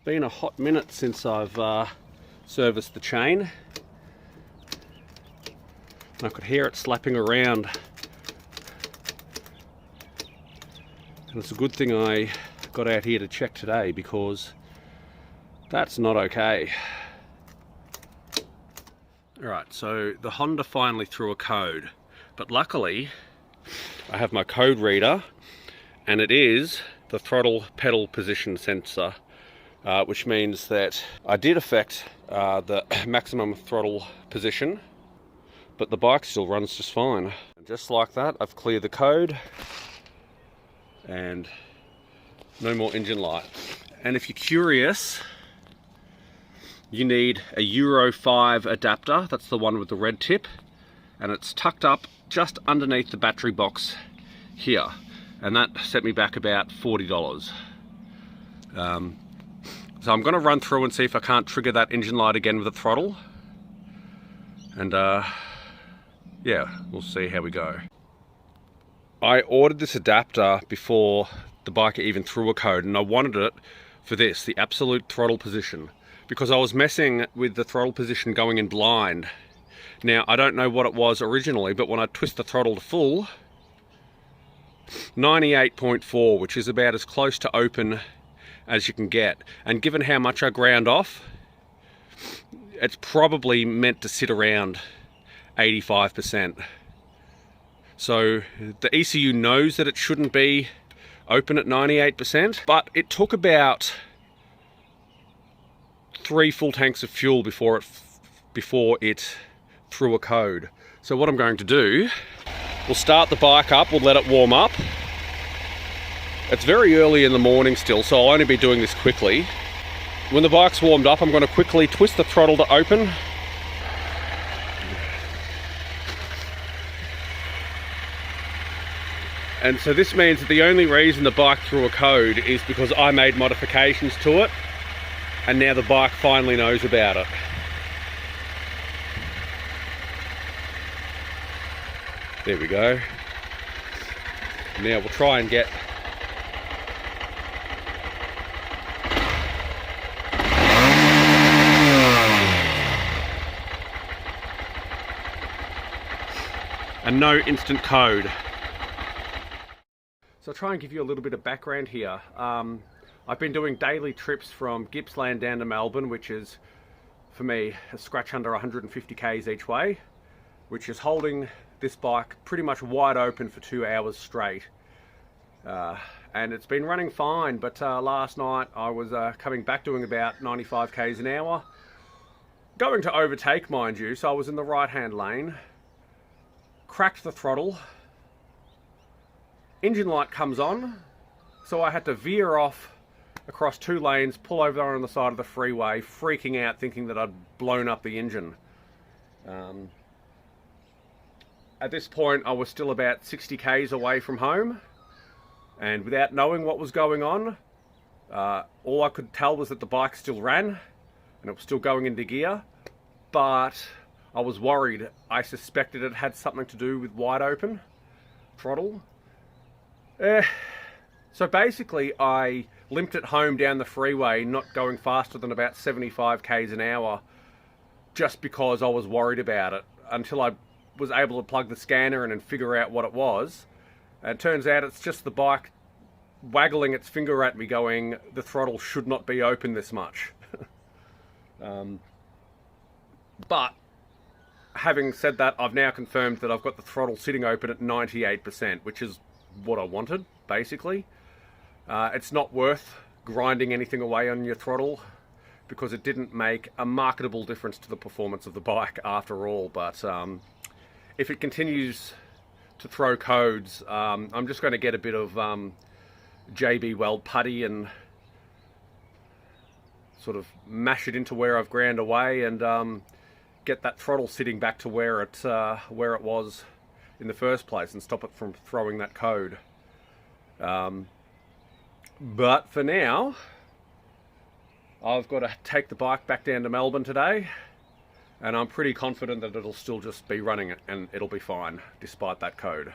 It's been a hot minute since I've serviced the chain. And I could hear it slapping around. And it's a good thing I got out here to check today, because that's not okay. Alright, so the Honda finally threw a code, but luckily I have my code reader, and it is the throttle pedal position sensor, which means that I did affect the maximum throttle position, but the bike still runs just fine. And just like that, I've cleared the code and no more engine light. And if you're curious, you need a Euro 5 adapter. That's the one with the red tip, and it's tucked up just underneath the battery box here, and that set me back about $40. So I'm going to run through and see if I can't trigger that engine light again with the throttle, and yeah, we'll see how we go. I ordered this adapter before the bike even threw a code, and I wanted it for this, the absolute throttle position, because I was messing with the throttle position going in blind. Now, I don't know what it was originally, but when I twist the throttle to full, 98.4, which is about as close to open as you can get. And given how much I ground off, it's probably meant to sit around 85%. So the ECU knows that it shouldn't be open at 98%, but it took about 3 full tanks of fuel before it threw a code. So what I'm going to do, we'll start the bike up, we'll let it warm up. It's very early in the morning still, so I'll only be doing this quickly. When the bike's warmed up, I'm going to quickly twist the throttle to open. And so this means that the only reason the bike threw a code is because I made modifications to it, and now the bike finally knows about it. There we go. Now we'll try and get a no instant code. So I'll try and give you a little bit of background here. I've been doing daily trips from Gippsland down to Melbourne, which is, for me, a scratch under 150 k's each way, which is holding this bike pretty much wide open for 2 hours straight. And it's been running fine, but last night I was coming back doing about 95 k's an hour, going to overtake, mind you, so I was in the right hand lane, cracked the throttle, engine light comes on, so I had to veer off across 2 lanes, pull over on the side of the freeway, freaking out, thinking that I'd blown up the engine. At this point, I was still about 60 k's away from home, and without knowing what was going on, all I could tell was that the bike still ran, and it was still going into gear, but I was worried. I suspected it had something to do with wide open throttle. So basically, I limped it home down the freeway, not going faster than about 75 k's an hour, just because I was worried about it, until I was able to plug the scanner in and figure out what it was. And it turns out it's just the bike waggling its finger at me going, the throttle should not be open this much. But having said that, I've now confirmed that I've got the throttle sitting open at 98%, which is what I wanted, basically. It's not worth grinding anything away on your throttle, because it didn't make a marketable difference to the performance of the bike after all. But if it continues to throw codes, I'm just going to get a bit of JB Weld putty and sort of mash it into where I've ground away, and get that throttle sitting back to where it was in the first place, and stop it from throwing that code. But for now, I've got to take the bike back down to Melbourne today, and I'm pretty confident that it'll still just be running it and it'll be fine despite that code.